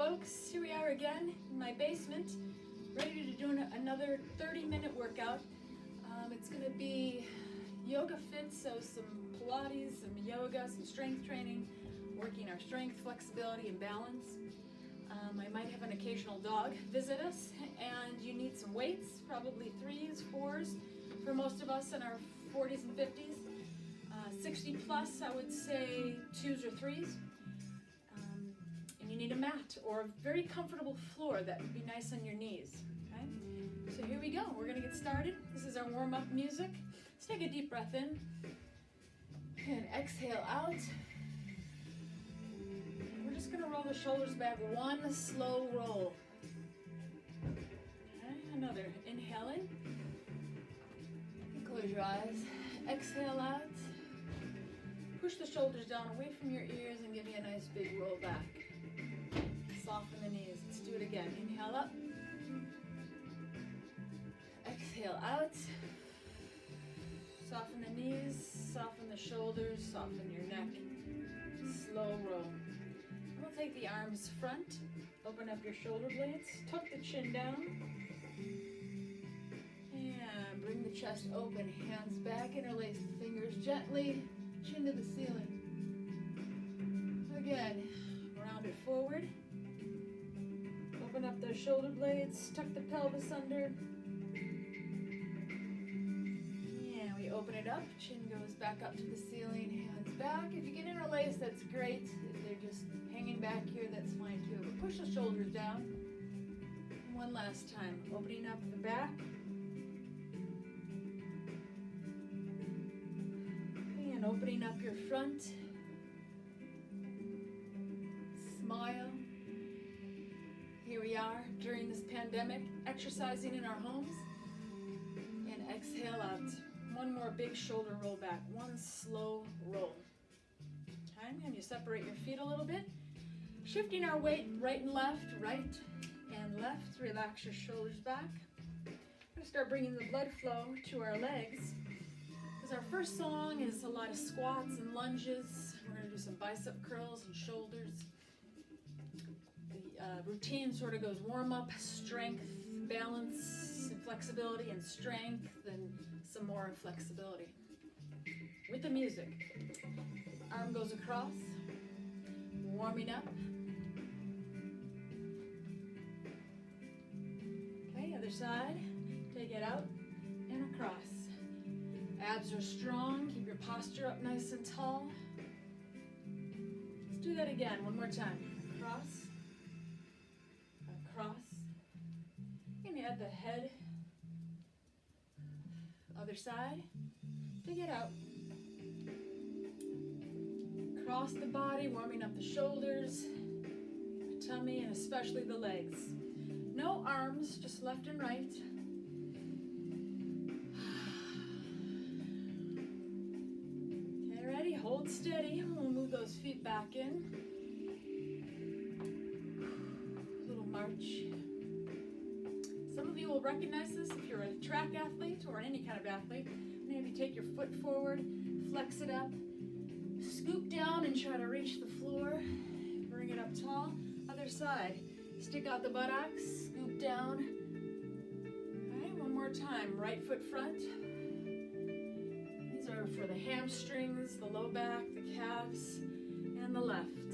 folks, here we are again in my basement, ready to do another 30-minute workout. It's going to be YogaFit, so some Pilates, some yoga, some strength training, working our strength, flexibility, and balance. I might have an occasional dog visit us, and you need some weights, probably 3s, 4s, for most of us in our 40s and 50s. 60 plus, I would say 2s or 3s. And you need a mat or a very comfortable floor that would be nice on your knees. Okay? So here we go. We're going to get started. This is our warm-up music. Let's take a deep breath in and exhale out. We're just going to roll the shoulders back, one slow roll. Okay, another inhale in. Close your eyes. Exhale out. Push the shoulders down away from your ears and give you a nice big roll back. Soften the knees. Let's do it again. Inhale up. Exhale out. Soften the knees, soften the shoulders, soften your neck. Slow roll. We'll take the arms front. Open up your shoulder blades. Tuck the chin down. And bring the chest open. Hands back. Interlace the fingers gently. Chin to the ceiling. Again, round it forward. Open up those shoulder blades. Tuck the pelvis under. And we open it up. Chin goes back up to the ceiling. Hands back. If you can interlace, that's great. If they're just hanging back here, that's fine too. But push the shoulders down. One last time. Opening up the back. And opening up your front. Smile. Here we are during this pandemic, exercising in our homes. And exhale out. One more big shoulder roll back. One slow roll. Okay, and you separate your feet a little bit. Shifting our weight right and left, right and left. Relax your shoulders back. We're going to start bringing the blood flow to our legs. Our first song is a lot of squats and lunges. We're going to do some bicep curls and shoulders. The routine sort of goes warm up, strength, balance, and flexibility, and strength, and some more flexibility. With the music. Arm goes across, warming up. Okay, other side. Take it out and across. Abs are strong. Keep your posture up nice and tall. Let's do that again. One more time. Across. Across. You can add the head. Other side. Take it out. Across the body, warming up the shoulders, the tummy, and especially the legs. No arms, just left and right. Hold steady. We'll move those feet back in. Little march. Some of you will recognize this if you're a track athlete or any kind of athlete. Maybe take your foot forward, flex it up, scoop down and try to reach the floor. Bring it up tall. Other side. Stick out the buttocks, scoop down. All right, one more time. Right foot front. For the hamstrings, the low back, the calves, and the left.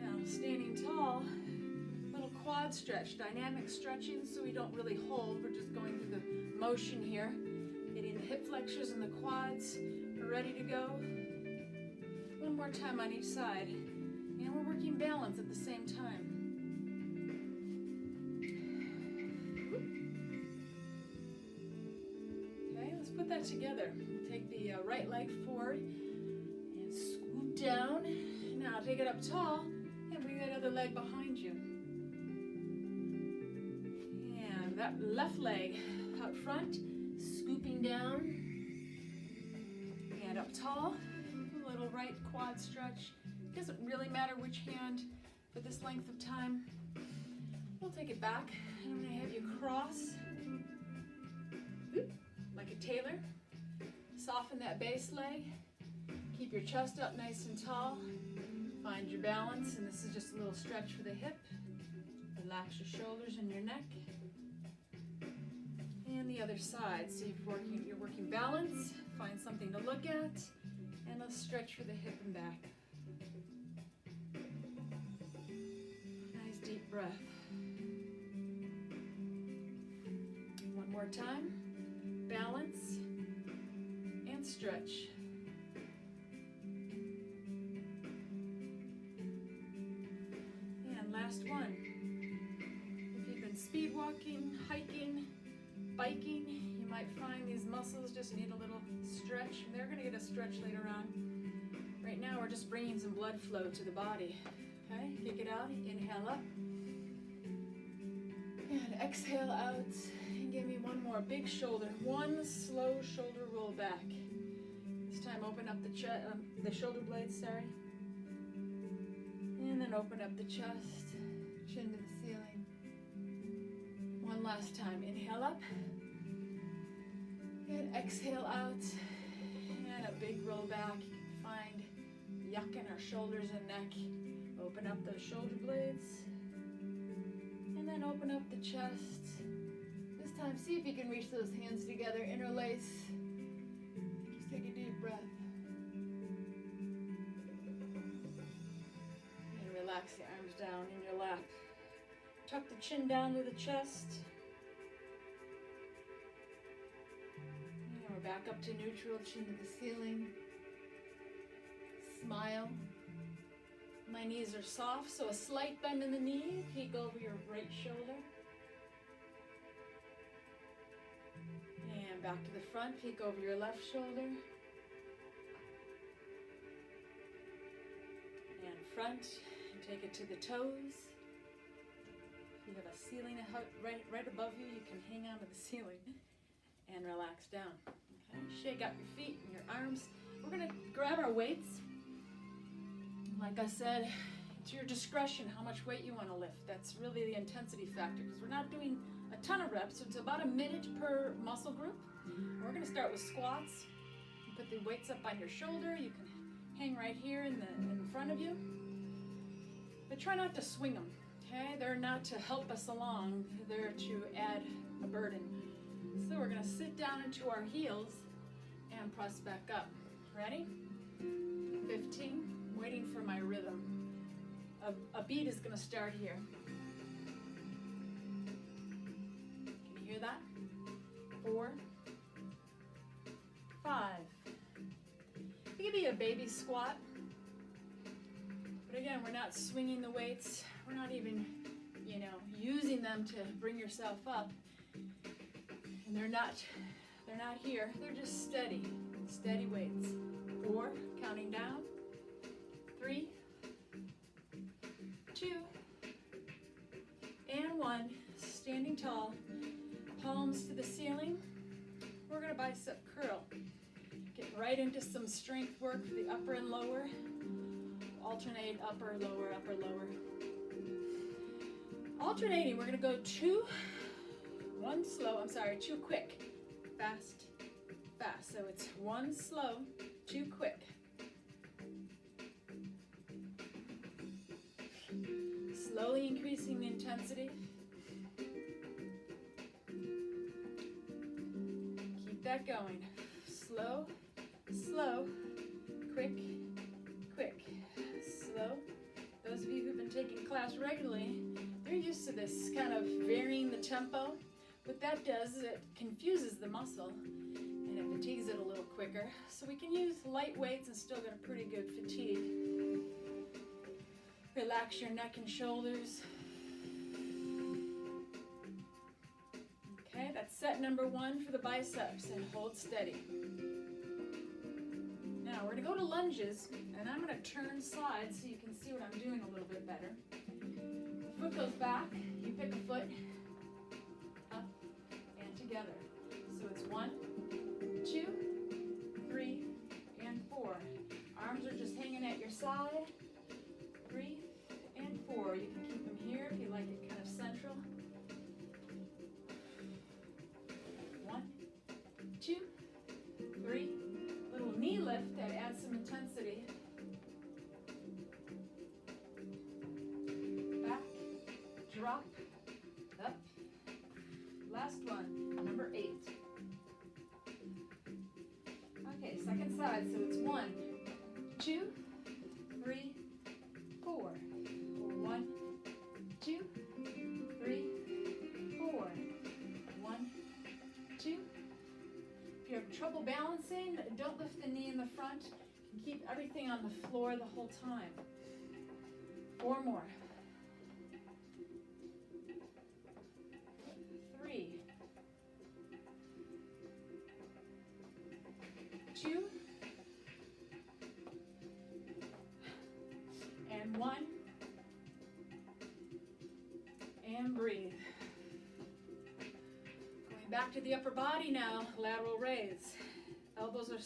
Now, standing tall, little quad stretch, dynamic stretching, so we don't really hold. We're just going through the motion here, getting the hip flexors and the quads. We're ready to go. One more time on each side. And we're working balance at the same time. Put that together. Take the right leg forward and scoop down. Now take it up tall and bring that other leg behind you. And that left leg out front, scooping down and up tall. A little right quad stretch. Doesn't really matter which hand for this length of time. We'll take it back and I'm going to have you cross. Like a tailor. Soften that base leg. Keep your chest up nice and tall. Find your balance, and this is just a little stretch for the hip. Relax your shoulders and your neck. And the other side. So you're working balance. Find something to look at, and a stretch for the hip and back. Nice deep breath. One more time. Balance and stretch. And last one. If you've been speed walking, hiking, biking, you might find these muscles just need a little stretch. They're going to get a stretch later on. Right now we're just bringing some blood flow to the body. Okay, kick it out, inhale up. And exhale out. And give me one more big shoulder. One slow shoulder roll back. This time open up the shoulder blades, sorry. And then open up the chest, chin to the ceiling. One last time, inhale up. And exhale out. And a big roll back. You can find yuck in our shoulders and neck. Open up those shoulder blades. And then open up the chest. This time, see if you can reach those hands together, interlace. Just take a deep breath. And relax the arms down in your lap. Tuck the chin down to the chest. And we're back up to neutral, chin to the ceiling. Smile. My knees are soft, so a slight bend in the knee. Peek over your right shoulder. And back to the front, peek over your left shoulder. And front, and take it to the toes. If you have a ceiling right above you, you can hang on to the ceiling and relax down. Okay? Shake out your feet and your arms. We're gonna grab our weights. Like I said, it's your discretion how much weight you want to lift. That's really the intensity factor because we're not doing a ton of reps, so it's about a minute per muscle group. We're going to start with squats. You put the weights up on your shoulder. You can hang right here in front of you. But try not to swing them, okay? They're not to help us along. They're to add a burden. So we're going to sit down into our heels and press back up. Ready? 15. Waiting for my rhythm. A beat is going to start here. Can you hear that? 4, 5. It could be a baby squat. But again, we're not swinging the weights. We're not even, using them to bring yourself up. And they're not here. They're just steady weights. 4, counting down. 3, 2, and 1. Standing tall, palms to the ceiling. We're going to bicep curl. Get right into some strength work for the upper and lower. Alternate upper, lower, upper, lower. Alternating, we're going to go 2 quick. Fast, fast. So it's 1 slow, 2 quick. Slowly increasing the intensity. Keep that going. Slow, slow, quick, quick, slow. Those of you who've been taking class regularly, they're used to this kind of varying the tempo. What that does is it confuses the muscle and it fatigues it a little quicker. So we can use light weights and still get a pretty good fatigue. Relax your neck and shoulders. Okay, that's set number 1 for the biceps, and hold steady. Now we're going to go to lunges, and I'm going to turn sides so you can see what I'm doing a little bit better. The foot goes back, you pick a foot, up, and together. So it's 1, 2, 3, and 4. Arms are just hanging at your side. 3 and 4. You can keep them here if you like it kind of central. 1, 2, 3. Little knee lift that adds some intensity. side. So it's 1, 2, 3, 4. Or 1, 2, 3, 4. 1, 2. If you have trouble balancing, don't lift the knee in the front. You can keep everything on the floor the whole time. 4 more. 3, 2, and 1, and breathe. Going back to the upper body now, lateral raise. Elbows are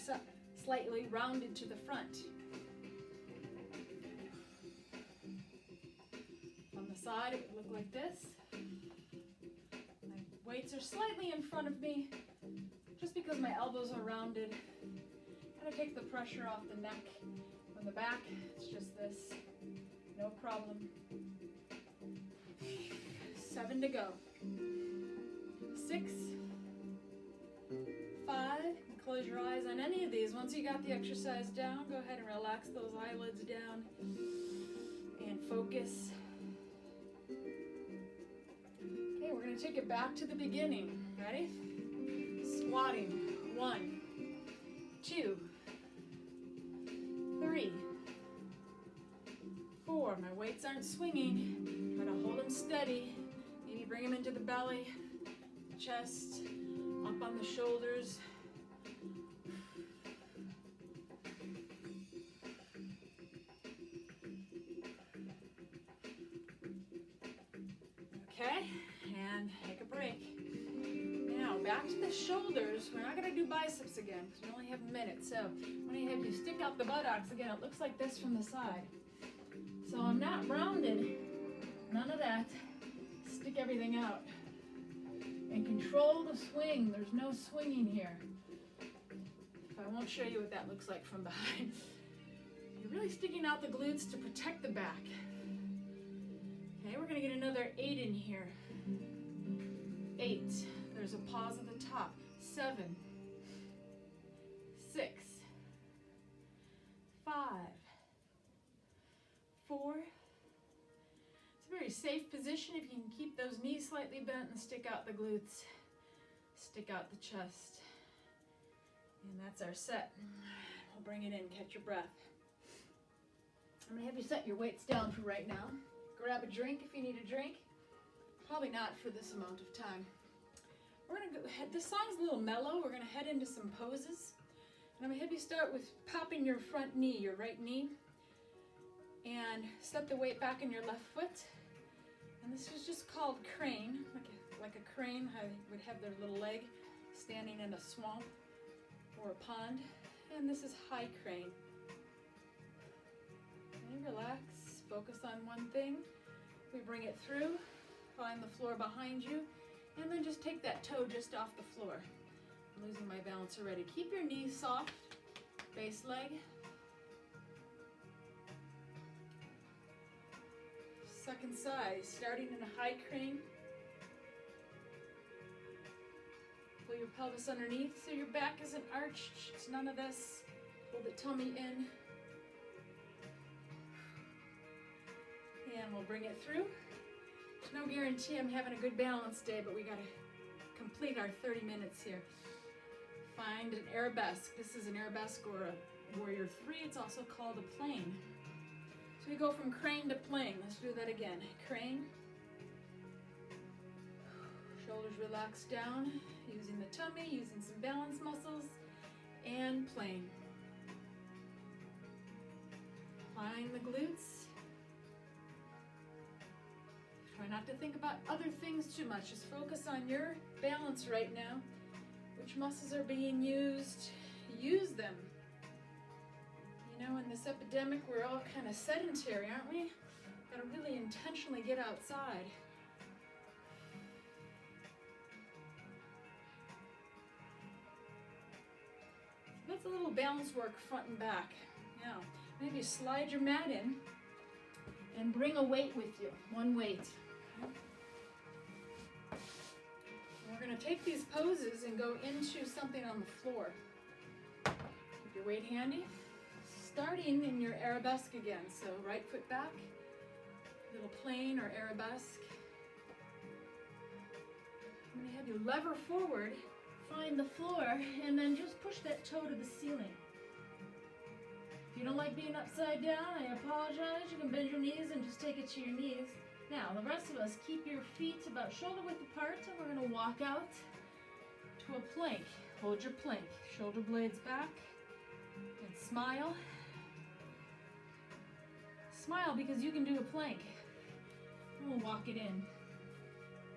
slightly rounded to the front. On the side, it would look like this. My weights are slightly in front of me, just because my elbows are rounded. Kind of take the pressure off the neck. From the back, it's just this. No problem. 7 to go. 6, 5, and close your eyes on any of these. Once you got the exercise down, go ahead and relax those eyelids down and focus. Okay, we're going to take it back to the beginning. Ready? Squatting. 1, 2, 3, 4. My weights aren't swinging. Try to hold them steady. Maybe bring them into the belly, chest, up on the shoulders. Okay, and take a break. Now back to the shoulders. We're not going to do biceps again because we only have a minute. So I'm going to have you stick out the buttocks again. It looks like this from the side. So I'm not rounded, none of that. Stick everything out. And control the swing. There's no swinging here. I won't show you what that looks like from behind. You're really sticking out the glutes to protect the back. Okay, we're going to get another 8 in here. 8. There's a pause at the top. 7, 6, 5, 4. It's a very safe position if you can keep those knees slightly bent and stick out the glutes, stick out the chest. And that's our set. We'll bring it in, catch your breath. I'm going to have you set your weights down for right now. Grab a drink if you need a drink. Probably not for this amount of time. We're going to go ahead. This song's a little mellow. We're going to head into some poses. And I'm going to have you start with popping your front knee, your right knee, and set the weight back in your left foot. And this is just called crane, like a crane. I would have their little leg standing in a swamp or a pond. And this is high crane. Okay, relax, focus on one thing. We bring it through, find the floor behind you, and then just take that toe just off the floor. I'm losing my balance already. Keep your knees soft, base leg. Second side, starting in a high crane. Pull your pelvis underneath so your back isn't arched. It's none of this. Hold the tummy in. And we'll bring it through. There's no guarantee I'm having a good balance day, but we gotta complete our 30 minutes here. Find an arabesque. This is an arabesque or a warrior 3. It's also called a plane. So we go from crane to plane. Let's do that again. Crane. Shoulders relax down, using the tummy, using some balance muscles, and plane. Find the glutes. Try not to think about other things too much. Just focus on your balance right now. Which muscles are being used? Use them. You know, in this epidemic, we're all kind of sedentary, aren't we? Gotta really intentionally get outside. That's a little balance work front and back. Now, maybe slide your mat in and bring a weight with you, one weight. Okay. We're going to take these poses and go into something on the floor. Keep your weight handy. Starting in your arabesque again. So right foot back, little plain or arabesque. I'm going to have you lever forward, find the floor, and then just push that toe to the ceiling. If you don't like being upside down, I apologize. You can bend your knees and just take it to your knees. Now, the rest of us, keep your feet about shoulder width apart, and we're going to walk out to a plank. Hold your plank, shoulder blades back, and smile. Smile because you can do a plank. And we'll walk it in.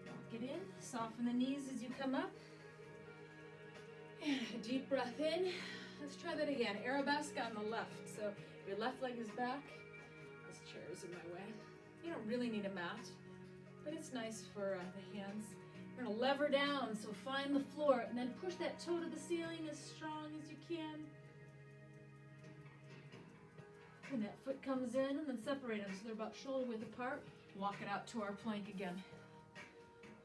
Walk it in, soften the knees as you come up. And a deep breath in. Let's try that again. Arabesque on the left. So your left leg is back. This chair is in my way. You don't really need a mat, but it's nice for the hands. We're gonna lever down, so find the floor, and then push that toe to the ceiling as strong as you can. When that foot comes in, and then separate them so they're about shoulder width apart. Walk it out to our plank again.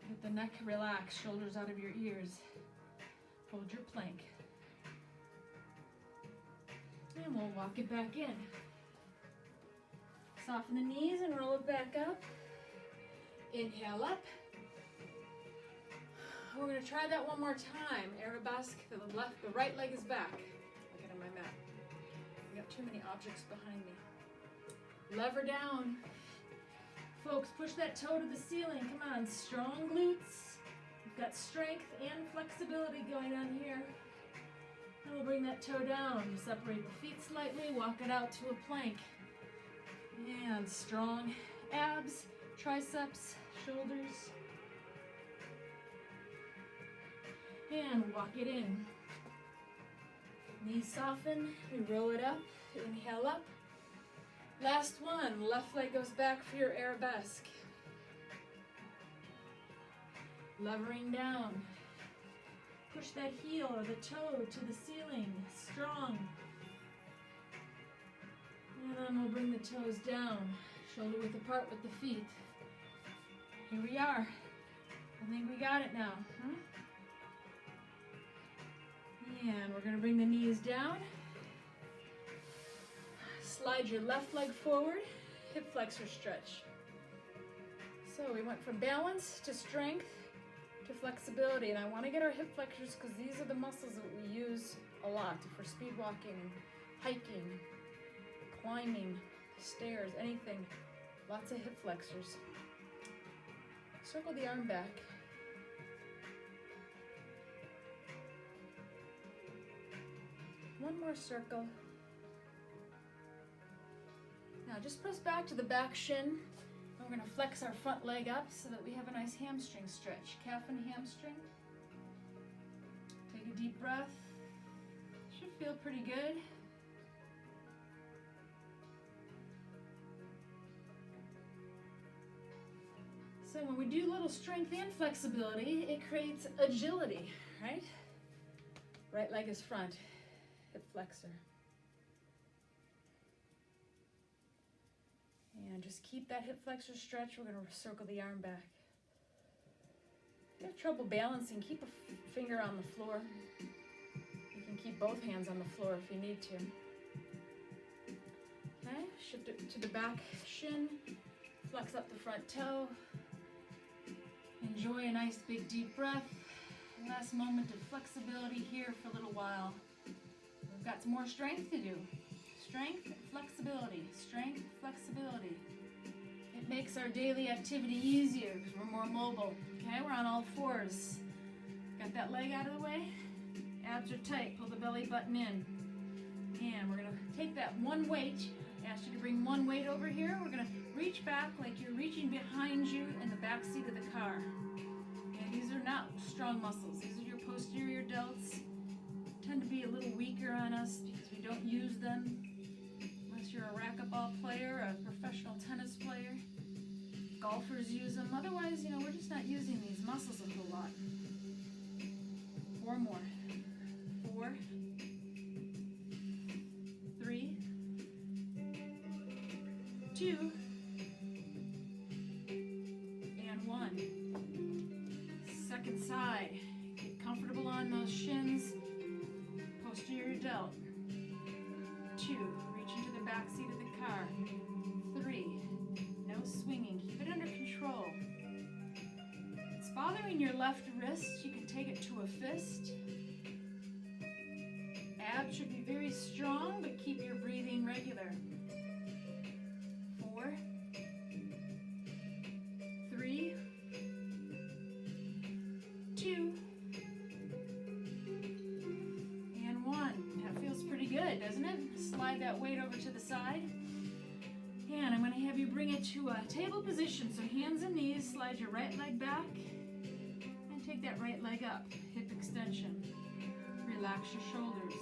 Let the neck relax, shoulders out of your ears. Hold your plank. And we'll walk it back in. Soften the knees and roll it back up. Inhale up. We're going to try that one more time. Arabesque, the right leg is back. I'll get on my mat. I got too many objects behind me. Lever down. Folks, push that toe to the ceiling. Come on, strong glutes. You've got strength and flexibility going on here. And we'll bring that toe down. You separate the feet slightly, walk it out to a plank. And strong abs, triceps, shoulders. And walk it in. Knees soften, we roll it up, inhale up. Last one, left leg goes back for your arabesque. Levering down. Push that heel or the toe to the ceiling, strong. And then we'll bring the toes down, shoulder width apart with the feet. Here we are. I think we got it now. And we're going to bring the knees down. Slide your left leg forward, hip flexor stretch. So we went from balance to strength to flexibility, and I want to get our hip flexors because these are the muscles that we use a lot for speed walking, hiking, climbing, stairs, anything. Lots of hip flexors. Circle the arm back. One more circle. Now just press back to the back shin. We're going to flex our front leg up so that we have a nice hamstring stretch. Calf and hamstring. Take a deep breath. Should feel pretty good. So when we do little strength and flexibility, it creates agility, right? Right leg is front, hip flexor. And just keep that hip flexor stretch. We're going to circle the arm back. If you have trouble balancing, keep a finger on the floor. You can keep both hands on the floor if you need to. Okay, shift it to the back shin. Flex up the front toe. Enjoy a nice big deep breath. Last moment of flexibility here for a little while. We've got some more strength to do. Strength, flexibility, strength, flexibility. It makes our daily activity easier because we're more mobile. Okay, we're on all fours. Got that leg out of the way? Abs are tight, pull the belly button in. And we're gonna take that one weight, ask you to bring one weight over here. We're gonna reach back like you're reaching behind you in the back seat of the car. And these are not strong muscles. These are your posterior delts. Tend to be a little weaker on us because we don't use them. Unless you're a racquetball player, a professional tennis player. Golfers use them. Otherwise, we're just not using these muscles a whole lot. 4 more. 4, 3, 2, and 1. Second side. Get comfortable on those shins. Posterior delt. 2, reach into the back seat of the car. 3, no swinging, keep it under control. If it's bothering your left wrist, you can take it to a fist. Abs should be very strong, but keep your breathing regular. 4, 3, 2, and 1. That feels pretty good, doesn't it? Slide that weight over to the side. And I'm going to have you bring it to a table position. So hands and knees, slide your right leg back, and take that right leg up. Hip extension. Relax your shoulders.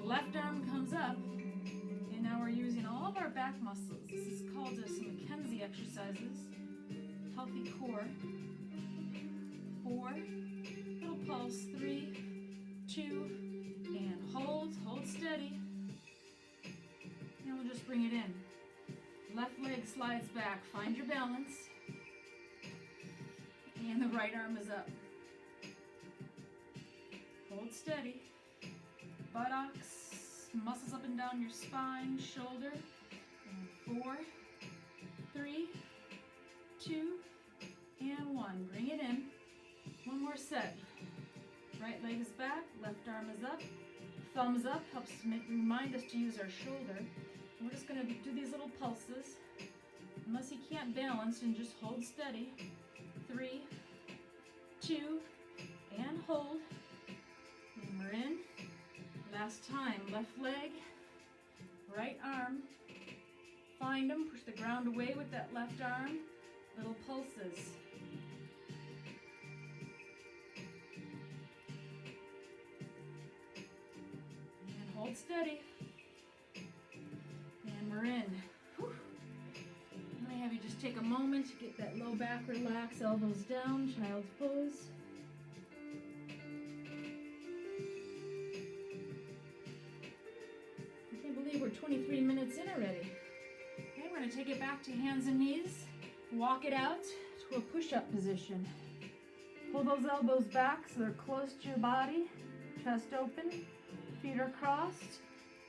Left arm comes up, and now we're using all of our back muscles. This is called some McKenzie exercises. Healthy core. 4, little pulse, 3, 2, and hold steady. And we'll just bring it in. Left leg slides back, find your balance. And the right arm is up. Hold steady. Buttocks, muscles up and down your spine, shoulder. And 4, 3, 2, and 1. Bring it in. One more set. Right leg is back, left arm is up. Thumbs up helps remind us to use our shoulder. And we're just going to do these little pulses. Unless you can't balance, and just hold steady. 3, 2, and hold. And we're in. Last time, left leg, right arm. Find them, push the ground away with that left arm. Little pulses. And hold steady. And we're in. Whew. I'm going to have you just take a moment to get that low back relaxed, elbows down, child's pose. We're 23 minutes in already. Okay, we're going to take it back to hands and knees. Walk it out to a push-up position. Pull those elbows back so they're close to your body. Chest open. Feet are crossed.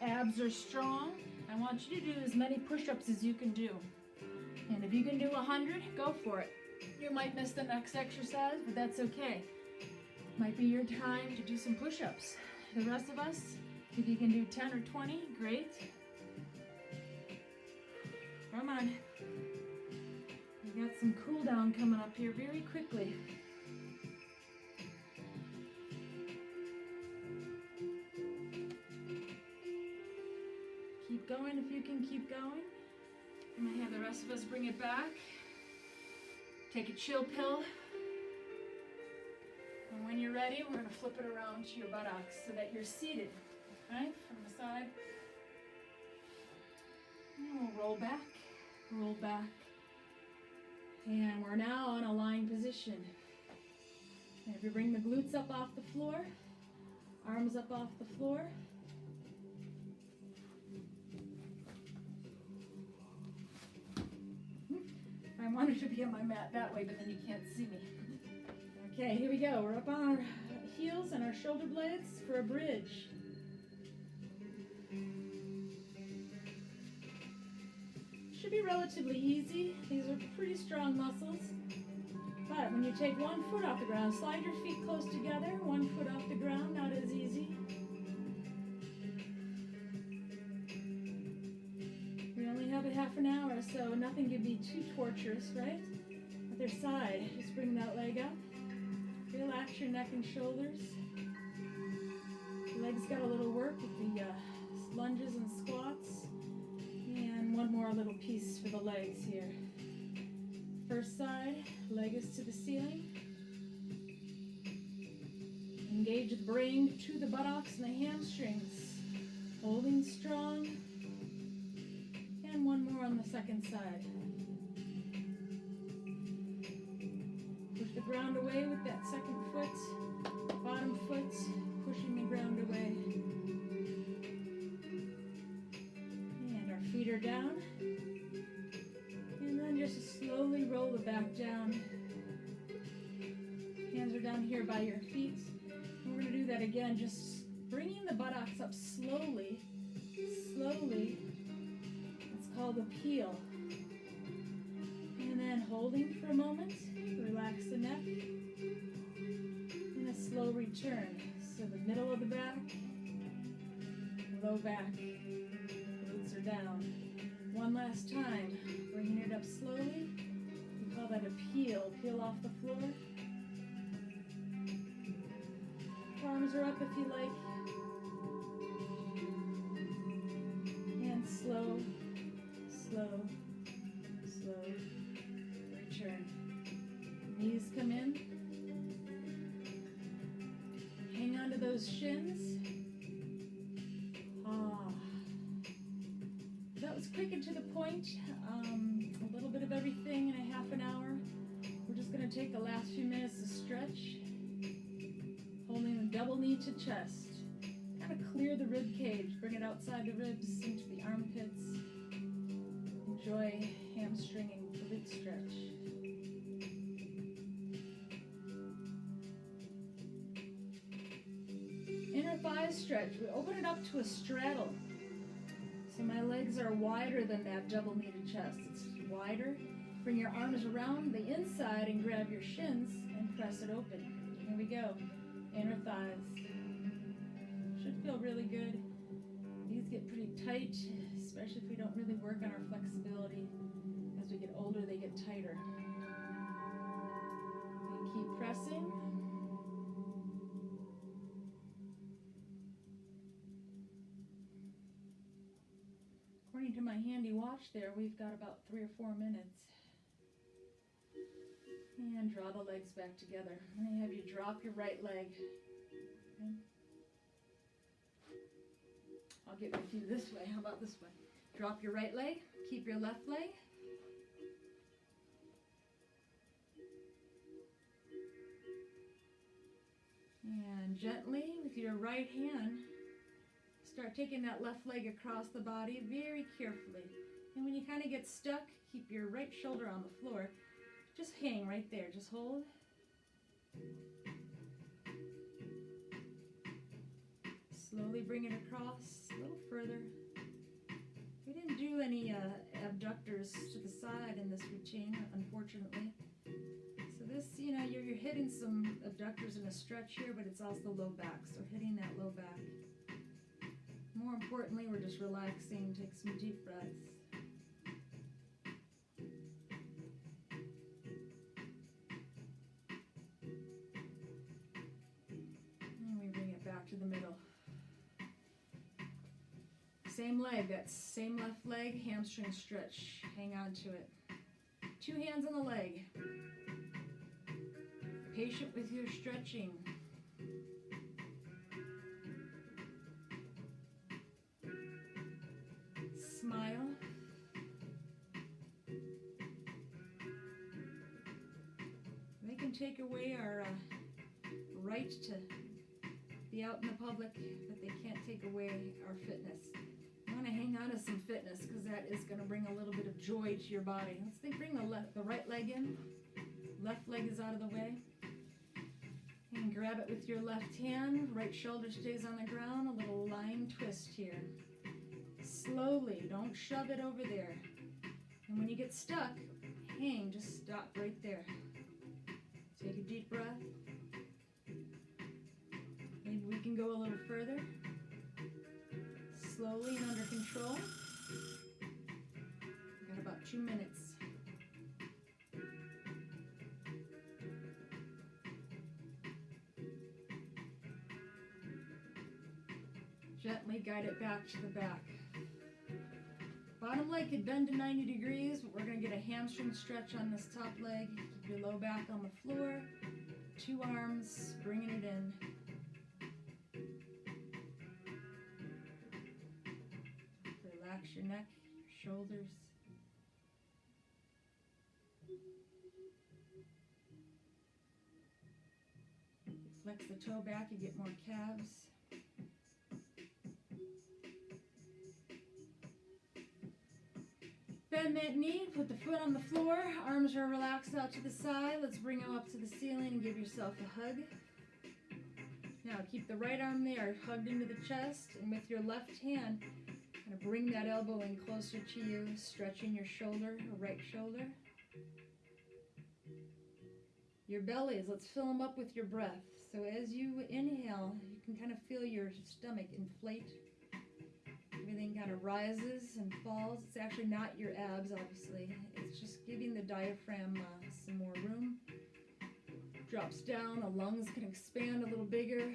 Abs are strong. I want you to do as many push-ups as you can do. And if you can do 100, go for it. You might miss the next exercise, but that's okay. Might be your time to do some push-ups. The rest of us, if you can do 10 or 20, great. Come on. We got some cool down coming up here very quickly. Keep going if you can keep going. I'm going to have the rest of us bring it back. Take a chill pill. And when you're ready, we're going to flip it around to your buttocks so that you're seated. Right, from the side. And we'll roll back, and we're now on a lying position. And if you bring the glutes up off the floor, arms up off the floor. I wanted to be on my mat that way, but then you can't see me. Okay, here we go. We're up on our heels and our shoulder blades for a bridge. Should be relatively easy. These are pretty strong muscles. But when you take one foot off the ground, slide your feet close together, one foot off the ground, not as easy. We only have a half an hour, so nothing can be too torturous, right? Other side, just bring that leg up. Relax your neck and shoulders. Legs got a little work with the lunges and squats. And one more little piece for the legs here. First side, leg is to the ceiling. Engage the brain to the buttocks and the hamstrings. Holding strong. And one more on the second side. Push the ground away with that second foot, bottom foot, pushing the ground away. Feet are down, and then just slowly roll the back down. Hands are down here by your feet. And we're going to do that again, just bringing the buttocks up slowly the peel. And then holding for a moment, relax the neck. And a slow return. So the middle of the back, low back, glutes are down. One last time, bringing it up slowly. We call that a peel. Peel off the floor. Arms are up if you like. And slow, slow, slow return. Knees come in. Hang on to those shins. That was quick and to the point. A little bit of everything in a half an hour. We're just going to take the last few minutes to stretch. Holding the double knee to chest. Kind of clear the rib cage. Bring it outside the ribs into the armpits. Enjoy hamstring and glute stretch. Inner thigh stretch. We open it up to a straddle. So my legs are wider than that double knee to chest. It's wider. Bring your arms around the inside and grab your shins and press it open. Here we go. Inner thighs. Should feel really good. These get pretty tight, especially if we don't really work on our flexibility. As we get older, they get tighter. And keep pressing. According to my handy watch there, we've got about 3 or 4 minutes. And draw the legs back together. I'm going to have you drop your right leg. Okay. I'll get with you this way. How about this way? Drop your right leg. Keep your left leg. And gently, with your right hand, start taking that left leg across the body very carefully. And when you kind of get stuck, keep your right shoulder on the floor. Just hang right there. Just hold. Slowly bring it across a little further. We didn't do any abductors to the side in this routine, unfortunately. So this, you're hitting some abductors in a stretch here, but it's also low back. So hitting that low back. More importantly, we're just relaxing. Take some deep breaths. And we bring it back to the middle. Same leg, that same left leg, hamstring stretch. Hang on to it. 2 hands on the leg. Patient with your stretching. Smile. They can take away our right to be out in the public, but they can't take away our fitness. You want to hang on to some fitness because that is going to bring a little bit of joy to your body. Let's bring the right leg in. Left leg is out of the way. And grab it with your left hand. Right shoulder stays on the ground. A little line twist here. Slowly, don't shove it over there. And when you get stuck, hang, just stop right there. Take a deep breath. Maybe we can go a little further. Slowly and under control. Got about 2 minutes. Gently guide it back to the back. Bottom leg could bend to 90 degrees, but we're going to get a hamstring stretch on this top leg. Keep your low back on the floor. 2 arms, bringing it in. Relax your neck, your shoulders. Flex the toe back, you get more calves. Bend that knee, put the foot on the floor, arms are relaxed out to the side. Let's bring them up to the ceiling and give yourself a hug. Now keep the right arm there, hugged into the chest, and with your left hand, kind of bring that elbow in closer to you, stretching your shoulder, right shoulder. Your bellies, let's fill them up with your breath. So as you inhale, you can kind of feel your stomach inflate. Everything kind of rises and falls. It's actually not your abs, obviously. It's just giving the diaphragm some more room. Drops down, the lungs can expand a little bigger.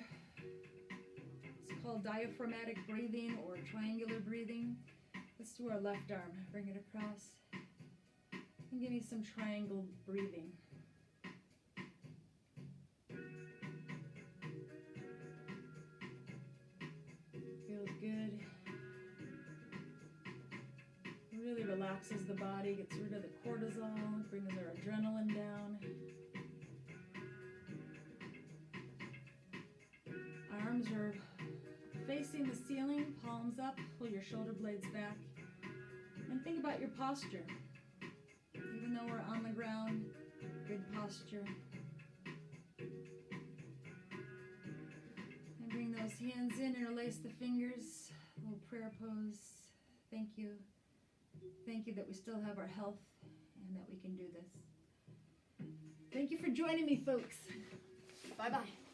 It's called diaphragmatic breathing or triangular breathing. Let's do our left arm. Bring it across. And give me some triangle breathing. Feels good. Really relaxes the body, gets rid of the cortisol, brings our adrenaline down. Arms are facing the ceiling, palms up, pull your shoulder blades back. And think about your posture. Even though we're on the ground, good posture. And bring those hands in, interlace the fingers, a little prayer pose. Thank you. Thank you that we still have our health and that we can do this. Thank you for joining me, folks. Bye-bye.